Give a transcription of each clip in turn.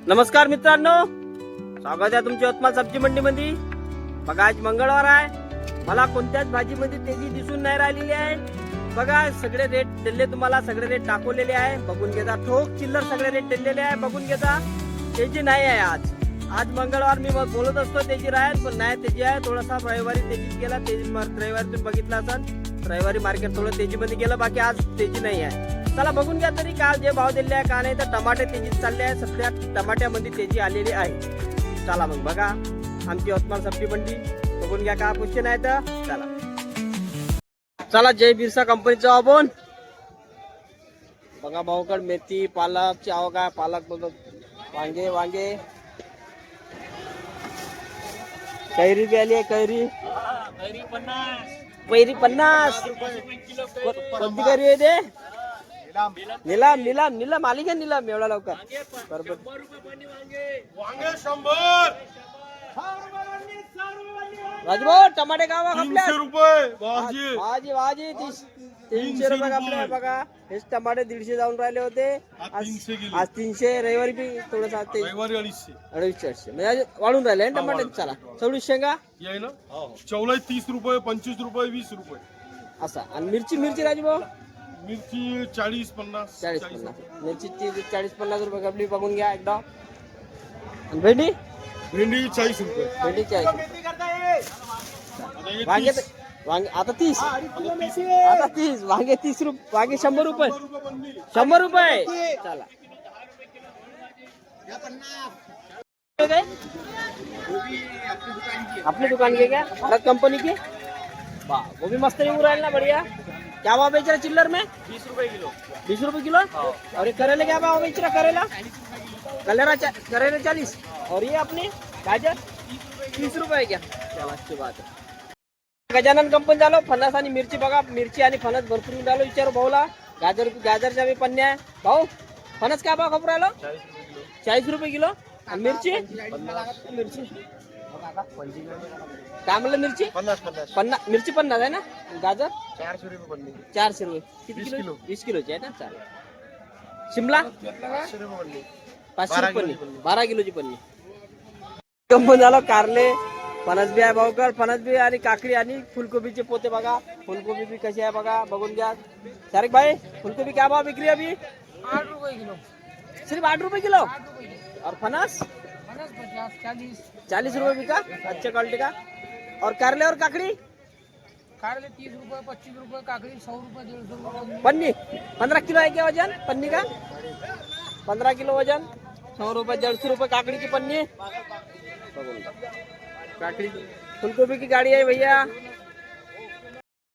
नमस्कार मित्रांनो, स्वागत आहे तुमच्या यवतमाळ सब्जी मंडी मध्ये. बघा आज मंगळवार आहे, मला कोणत्याच भाजीमध्ये तेजी दिसून नाही राहिलेली आहे. बघा सगळे रेट दिले तुम्हाला, सगळे रेट दाखवलेले आहे, बघून घेता. ठोक चिल्लर सगळे रेट दिलेले आहे, बघून घेता. तेजी नाही आहे आज मंगळवार. मी बोलत असतो तेजी राहील, पण नाही तेजी आहे. थोडासा रविवारी तेजीत गेला, रविवारी तुम्ही बघितला असाल, रविवारी मार्केट थोडं तेजीमध्ये गेलं, बाकी आज तेजी नाही आहे. चला बघून घ्या तरी काल जे भाव दिले आहे का नाही. तर टमाटे तेजीत चालले आहे, सध्या टमाट्यामध्ये तेजी आलेली आहे. चला मग बघा आमची यवतमाळ सब्जी मंडी, बघून घ्या. का क्वेश्चन आहे तर चला जय बिरसा कंपनीचं आपण बघा. भाऊकड मेथी, पालकची आवक आहे. पालक बघ, वांगे कैरी बी आली आहे. कैरी 50. कोणती कैरी आहे ते? नीलम आली का? नीलम एवढा लवकर बरोबर. राजभाऊ टमाटे गावा खपल्या 300 रुपये भाजी 300 रुपये खपले. बघा हेच टमाटे 150 जाऊन राहिले होते, आज 300. रविवारी बी थोडंसं 250 म्हणजे वाढून राहिले टमाटे. चला 26 शेंगा चौलाई 30 रुपये, 25 रुपये, 20 रुपये असा. आणि मिरची राजभाऊ मिरची 40-50. मिरची 40-50 रुपये खपली, बघून घ्या एकदा. आणि भेंडी 40 रुपये. भेंडी 40. वांगे आता 30. वांगे 30 रुपये. वांगे 100 रुपये. 100 रुपये. चला अपनी दुकान के क्या? भारत कंपनी की. वाह वो भी मस्त नहीं राहिल ना, बढ़िया. क्या भाव बेच रहा चिल्लर में? 20 रुपए किलो. 20 रुपए किलो. और ये करेले क्या भाव बेच रहा? करेला 40. और ये अपने गाजर 30 रुपये क्या? चला अच्छी बात है. गजानन कंपनी झालो. फणस आणि मिरची बघा, मिरची आणि फणस भरपूर झालो. विचारू भाऊला. गाजरच्या बी पन्ने आहे. भाऊ फणस काय भाव खबर राहिलो? 40 रुपये किलो. आणि मिरची काय म्हणलं? मिरची 50. मिरची 50 आहे ना. गाजर 400 रुपये. 400 रुपये. किती किलो? 20 किलोची आहे ना. चालेल. शिमला 500 रुपये. 12 किलोची पन्नी. कंपनी झालं. कारले फणस बी आहे भाऊकर. फणस बी आणि काकडी आणि फुलकोबीचे पोते बघा. फुलकोबी बी कशी आहे बघा, बघून घ्या. सारिक भाई फुलकोबी क्या भाव बिक्री अभी? 8 रुपए किलो. सिर्फ 8 रुपए किलो. और फणस 40 रुपए बिका, अच्छे क्वालिटी का. और कारले और काकड़ी कारले 30 रुपए, 25 रुपए, काकड़ी 100 रुपए, 150 रुपए. पन्नी 15 किलो है क्या वजन पन्नी का? 15 किलो वजन, 100 रुपए, 150 रुपए काकड़ी की पन्नी. काकड़ी फुलगोभी की गाड़ी है भैया.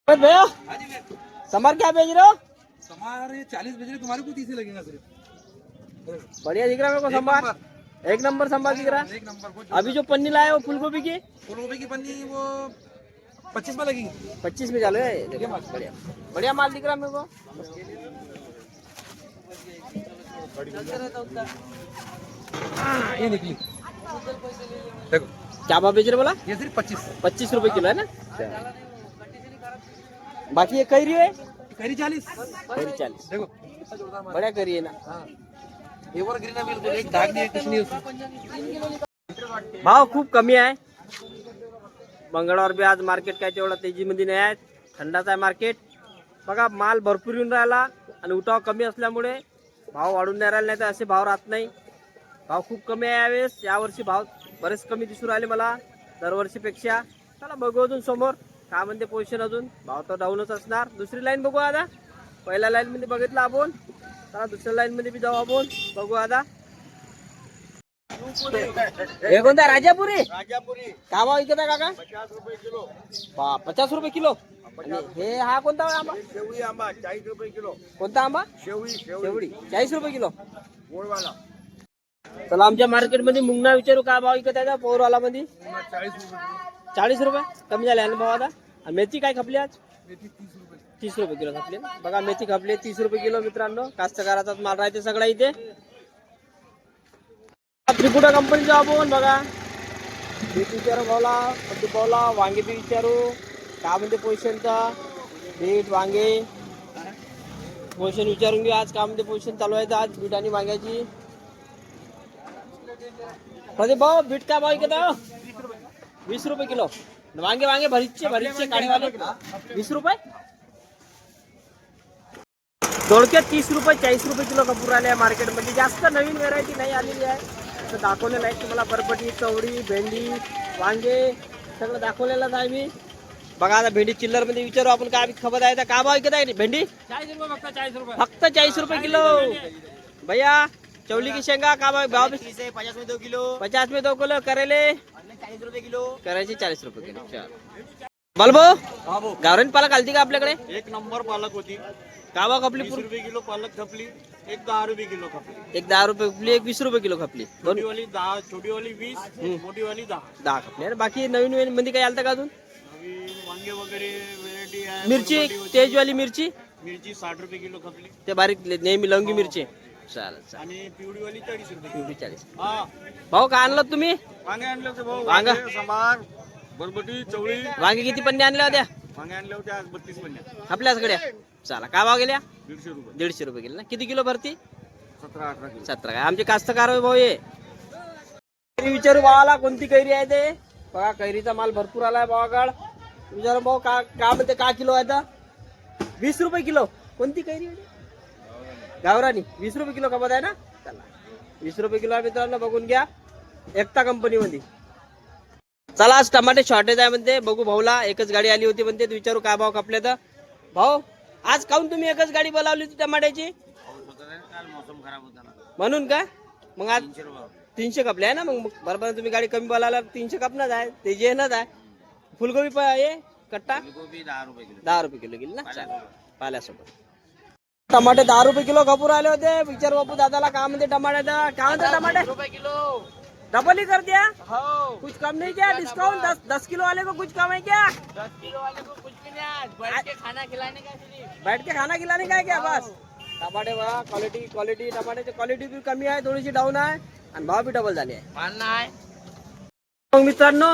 भैया समार क्या बेच रहे हो? समार 40 बेच रहे, तुम्हारे को 30 लगेगा सिर्फ. बढ़िया दिख रहा है मेरे को संभार. एक नंबर संभार दिख रहा है. एक नंबर. अभी जो पन्नी लाए वो फुलगोभी की पन्नी वो 25 में लगेगी. 25 में चालू है. बढ़िया बढ़िया माल दिख रहा है मेरे को. ये निकली देखो. क्या भाव बेच रहे बोला? ये सिर्फ 25 रुपए किलो है ना. बाकी ये कैरी है. कैरी 40. कैरी 40 देखो बढ़िया कैरी है ना. ये वर ग्रीन है बिल्कुल, एक दाग नहीं है, कुछ नहीं उसमें. भाव खूप कमी आहे. मंगळवार बी आज मार्केट काय तेवढा तेजीमध्ये नाही आहे. थंडाच आहे मार्केट. बघा माल भरपूर येऊन राहिला आणि उठाव कमी असल्यामुळे भाव वाढून नाही राहिले, नाही तर असे भाव राहत नाही. भाव खूप कमी आहे यावेळेस. यावर्षी भाव बरेच कमी दिसून राहिले मला दरवर्षीपेक्षा. चला बघू अजून समोर काय म्हणते पोझिशन. अजून भाव तर डाऊनच असणार. दुसरी लाईन बघू आता. पहिल्या लाईन मध्ये बघितलं आपण, चला दुसऱ्या लाईन मध्ये बी जाऊ आपण, बघू आता. हे कोणता? राजापुरी. काय भाव इकडे काका? 50 रुपये किलो. 50 रुपये किलो. आणि हे हा कोणता आंबा? शेवई आंबा 40 रुपये किलो. कोणता आंबा? शेवई 40 रुपये किलो. गोडवाला चला आमच्या मार्केट मध्ये मुंगना विचारू काय भाव इकडे त्याचा पौरवाला मध्ये? 40 रुपये. 40 रुपये कमी झाले आणि भाव आता. आणि मेथी काय खपली आज? मेथी 30 रुपये. 30 रुपये किलो खपली. बघा मेथी खपली 30 रुपये किलो. मित्रांनो कास्तकाराचाच माल राहते सगळा इथे. त्रिकुटा कंपनीचा आपण बघा. बीट विचारू भावला, कद्दू भावला, वांगे बी विचारू. काय म्हणते पोझिशनचा बीट वांगे पोझिशन विचारून घेऊ आज काय म्हणते पोझिशन चालू आहे आज बीट आणि वांग्याची. प्रदीप भाऊ बीट काय भाव घेता 20 रुपये किलो. वांगे वांगे भरीचे काळीवाले 20 रुपये. दोडके 30 रुपये 40 रुपये किलो कपूर आले आहे मार्केटमध्ये. जास्त नवीन व्हेरायटी नाही आलेली आहे असं दाखवलेलं आहे तुम्हाला. बरबटी चवडी भेंडी वांगे सगळं दाखवलेलं आहे मी. बघा आता भेंडी चिल्लर मध्ये विचारू आपण काय खबर आहे. काय भाव विकत आहे भेंडी 40 रुपये फक्त 40 रुपये. फक्त 40 रुपये किलो. भैया चवली की शेंगा का भाव 50 में 2 किलो 50 में 2 किलो. करेले 40 रुपये किलो. करायचे 40 रुपये किलो. बलबो गावरान पालक आलती का आपल्याकडे. एक नंबर पालक होती. का भाव खपली 20 रुपये किलो पालक खपली. एक 10 रुपये किलो खपली. एक 10 रुपये खपली एक 20 रुपये किलो खपली. दोन छोटी वाली 10, छोटी वाली 20, मोठी वाली 10. 10 खपली. आणि बाकी नवीन नवीन मध्ये काय आलतं का अजून. नवीन वांगे वगैरे व्हेरायटी आहे. मिरची बरबटी होती. तेजवाली मिरची मिरची 60 रुपये किलो खपली. ते बारीक नेहमी लवंगी मिरची. चालेल चालेल. आणि पिवळी वाली 40 रुपये किलो. 40. हा भाऊ का आणलं तुम्ही वांगे आणले होते भाऊ. वांगा? वांगे, सांबार, बरबटी, चवळी. वांगे किती पन्ने आणल्या होत्या वांगे आणले होते आज 32 महिने. आपल्याचकडे. चला काय भाव गेल्या 150 रुपये. 150 रुपये गेले ना. किती किलो भरती 17-18 किलो. 17 काय आमचे कास्तकार भाऊ ये. कैरी विचारू भावाला कोणती कैरी आहे ते. बघा कैरीचा माल भरपूर आलाय भावाकड. विचारू भाऊ का म्हणते का किलो आहे तर 20 रुपये किलो. कोणती कैरी आहे? गावरानी 20 रुपये किलो खपत आहे ना. चला 20 रुपये किलो आहे मित्रांनो बघून घ्या एकता कंपनी मध्ये. चला आज टमाटे शॉर्टेज आहे म्हणते. बघू भाऊला एकच गाडी आली होती म्हणते. विचारू काय भाव खपले तर. भाऊ आज काऊन तुम्ही एकच गाडी बोलावली होती टमाट्याची मौसम खराब होता ना म्हणून का. मग आज 300 कपले आहे ना. मग बरोबर तुम्ही गाडी कमी बोलावला 300 कपणार आहे ते जे येणार आहे. फुलगोबी हे कट्टा 10 रुपये किलो. 10 रुपये किलो गेली ना. चालेल पाल्यासोबत. टमाटे 10 रुपये किलो खपूर आले होते. विचार बापू दादाला काय म्हणते टमाट्याचा. काय म्हणते टमाटे रुपये किलो. डबल ही कर दिया. हो कुछ कम नहीं किया डिस्काउंट. 10 किलो वाले को कुछ कम है क्या. 10 किलो वाले को कुछ भी नहीं आज बैठ के खाना खिलाने का सिर्फ. बैठ के खाना खिलाने का है क्या बस. टमाटे बघा क्वालिटी टमाट्याची क्वालिटी भी कमी आहे थोडीशी डाऊन आहे आणि भाव बी डबल झाले आहे. मानना आहे. मग मित्रांनो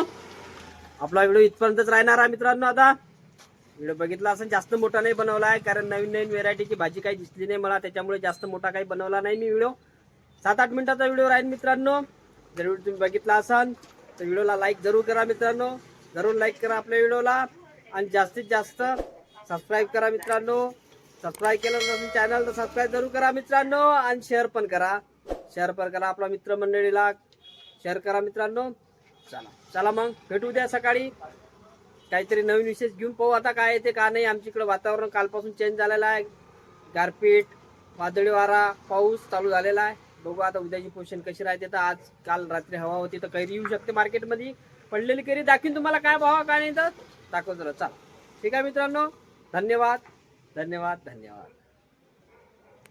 आपला व्हिडिओ इथपर्यंतच राहणार आहे मित्रांनो. आता व्हिडिओ बघितला असं जास्त मोठा नाही बनवला आहे कारण नवीन नवीन व्हेरायटीची भाजी काही दिसली नाही मला त्याच्यामुळे जास्त मोठा काही बनवला नाही मी व्हिडिओ. 7-8 मिनिटाचा व्हिडिओ राहील मित्रांनो. जर व्हिडिओ तुम्ही बघितला असाल तर व्हिडिओला लाईक जरूर करा मित्रांनो. जरूर लाईक करा आपल्या व्हिडिओला आणि जास्तीत जास्त सबस्क्राईब करा मित्रांनो. सबस्क्राईब केलं नसेल चॅनल तर सबस्क्राईब जरूर करा मित्रांनो आणि शेअर पण करा. आपला मित्रमंडळीला शेअर करा मित्रांनो. चला मग भेटू द्या सकाळी काहीतरी नवीन विशेष घेऊन पाहू आता काय येते का नाही. आमच्याकडे वातावरण कालपासून चेंज झालेलं आहे. गारपीट वादळी वारा पाऊस चालू झालेला आहे. बघू आता उद्याची पोझिशन कशी राहते. तर आज काल रात्री हवा होती तर कैरी येऊ शकते मार्केटमध्ये. पडलेली कैरी दाखवीन तुम्हाला काय भाव काय नाही तर दाखवतो. चला ठीक आहे मित्रांनो. धन्यवाद.